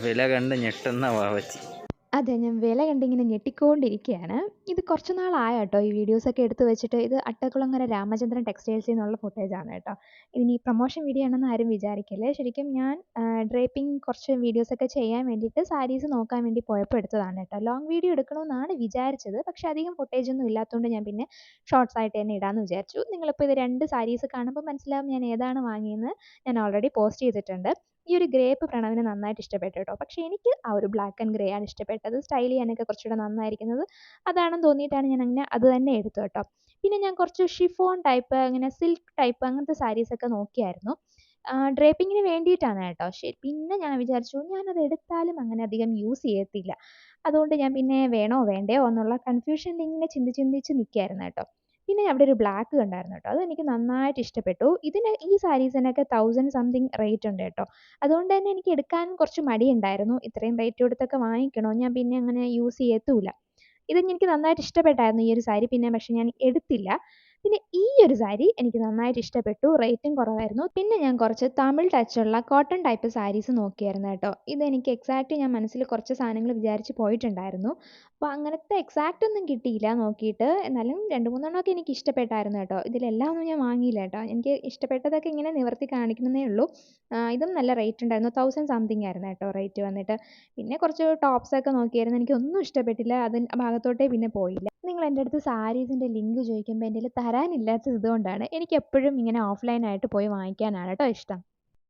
വില കണ്ട് ഞെട്ടുന്ന വാവച്ചി. അതെ, ഞാൻ വില കണ്ടിങ്ങനെ ഞെട്ടിക്കൊണ്ടിരിക്കുകയാണ്. ഇത് കുറച്ച് നാളായി കേട്ടോ ഈ വീഡിയോസൊക്കെ എടുത്ത് വെച്ചിട്ട്. ഇത് അട്ടക്കുളങ്ങര രാമചന്ദ്രൻ ടെക്സ്റ്റൈൽസിൽ നിന്നുള്ള ഫുട്ടേജാണ് കേട്ടോ. ഇതിനി പ്രൊമോഷൻ വീഡിയോ ആണെന്ന് ആരും വിചാരിക്കല്ലേ. ശരിക്കും ഞാൻ ഡ്രേപ്പിംഗ് കുറച്ച് വീഡിയോസൊക്കെ ചെയ്യാൻ വേണ്ടിയിട്ട് സാരീസ് നോക്കാൻ വേണ്ടി പോയപ്പോൾ എടുത്തതാണ് കേട്ടോ. ലോങ് വീഡിയോ എടുക്കണമെന്നാണ് വിചാരിച്ചത്. പക്ഷേ അധികം ഫുട്ടേജൊന്നും ഇല്ലാത്തതുകൊണ്ട് ഞാൻ പിന്നെ ഷോർട്സ് ആയിട്ട് തന്നെ ഇടാമെന്ന് വിചാരിച്ചു. നിങ്ങളിപ്പോൾ ഇത് 2 സാരീസ് കാണുമ്പോൾ മനസ്സിലാവും ഞാൻ ഏതാണ് വാങ്ങിയെന്ന്. ഞാൻ ഓൾറെഡി പോസ്റ്റ് ചെയ്തിട്ടുണ്ട്. ഈ ഒരു ഗ്രേപ്പ് പ്രണവിന് നന്നായിട്ട് ഇഷ്ടപ്പെട്ടു കേട്ടോ. പക്ഷേ എനിക്ക് ആ ഒരു ബ്ലാക്ക് ആൻഡ് ഗ്രേ ആണ് ഇഷ്ടപ്പെട്ടത്. സ്റ്റൈൽ ചെയ്യാനൊക്കെ കുറച്ചുകൂടെ നന്നായിരിക്കുന്നത് അതാണെന്ന് തോന്നിയിട്ടാണ് ഞാൻ അങ്ങനെ അത് തന്നെ എടുത്തു കേട്ടോ. പിന്നെ ഞാൻ കുറച്ച് ഷിഫോൺ ടൈപ്പ്, അങ്ങനെ സിൽക്ക് ടൈപ്പ് അങ്ങനത്തെ സാരീസൊക്കെ നോക്കിയായിരുന്നു. ഡ്രേപ്പിങ്ങിന് വേണ്ടിയിട്ടാണ് കേട്ടോ. പിന്നെ ഞാൻ വിചാരിച്ചു ഞാനത് എടുത്താലും അങ്ങനെ അധികം യൂസ് ചെയ്യത്തില്ല. അതുകൊണ്ട് ഞാൻ പിന്നെ വേണോ വേണ്ടയോ എന്നുള്ള കൺഫ്യൂഷനിൽ ഇങ്ങനെ ചിന്തിച്ച് നിൽക്കുകയായിരുന്നു കേട്ടോ. പിന്നെ അവിടെ ഒരു ബ്ലാക്ക് കണ്ടായിരുന്നു കേട്ടോ. അതെനിക്ക് നന്നായിട്ട് ഇഷ്ടപ്പെട്ടു. ഈ സാരീസിനൊക്കെ 1000 സംതിങ് റേറ്റ് ഉണ്ട് കേട്ടോ. അതുകൊണ്ട് തന്നെ എനിക്ക് എടുക്കാൻ കുറച്ച് മടിയുണ്ടായിരുന്നു. ഇത്രയും റേറ്റ് കൊടുത്തൊക്കെ വാങ്ങിക്കണോ? ഞാൻ പിന്നെ അങ്ങനെ യൂസ് ചെയ്യത്തുമില്ല. എനിക്ക് നന്നായിട്ട് ഇഷ്ടപ്പെട്ടായിരുന്നു ഈ ഒരു സാരി. പക്ഷേ ഞാൻ എടുത്തില്ല. പിന്നെ ഈ ഒരു സാരി എനിക്ക് നന്നായിട്ട് ഇഷ്ടപ്പെട്ടു. റേറ്റും കുറവായിരുന്നു. പിന്നെ ഞാൻ കുറച്ച് തമിഴ് ടച്ചുള്ള കോട്ടൺ ടൈപ്പ് സാരീസ് നോക്കിയായിരുന്നു കേട്ടോ. ഇതെനിക്ക് എക്സാക്റ്റ് ഞാൻ മനസ്സിൽ കുറച്ച് സാധനങ്ങൾ വിചാരിച്ച് പോയിട്ടുണ്ടായിരുന്നു. അപ്പോൾ അങ്ങനത്തെ എക്സാക്റ്റ് ഒന്നും കിട്ടിയില്ല നോക്കിയിട്ട്. എന്നാലും 2, 3 എണ്ണമൊക്കെ എനിക്ക് ഇഷ്ടപ്പെട്ടായിരുന്നു കേട്ടോ. ഇതിലെല്ലാം ഒന്നും ഞാൻ വാങ്ങിയില്ല കേട്ടോ. എനിക്ക് ഇഷ്ടപ്പെട്ടതൊക്കെ ഇങ്ങനെ നിവർത്തി കാണിക്കുന്നതേ ഉള്ളൂ. ഇതും നല്ല റേറ്റ് ഉണ്ടായിരുന്നു. 1000 സംതിങ് ആയിരുന്നു കേട്ടോ റേറ്റ് വന്നിട്ട്. പിന്നെ കുറച്ച് ടോപ്സൊക്കെ നോക്കിയായിരുന്നു. എനിക്കൊന്നും ഇഷ്ടപ്പെട്ടില്ല. ആ ഭാഗത്തോട്ടേ പിന്നെ പോയില്ല. നിങ്ങൾ എൻ്റെ അടുത്ത് സാരീസിൻ്റെ ലിങ്ക് ചോദിക്കുമ്പോൾ എൻ്റെ കയ്യിൽ തരാനില്ലാത്തത് ഇതുകൊണ്ടാണ്. എനിക്കെപ്പോഴും ഇങ്ങനെ ഓഫ്ലൈനായിട്ട് പോയി വാങ്ങിക്കാനാണ് കേട്ടോ ഇഷ്ടം.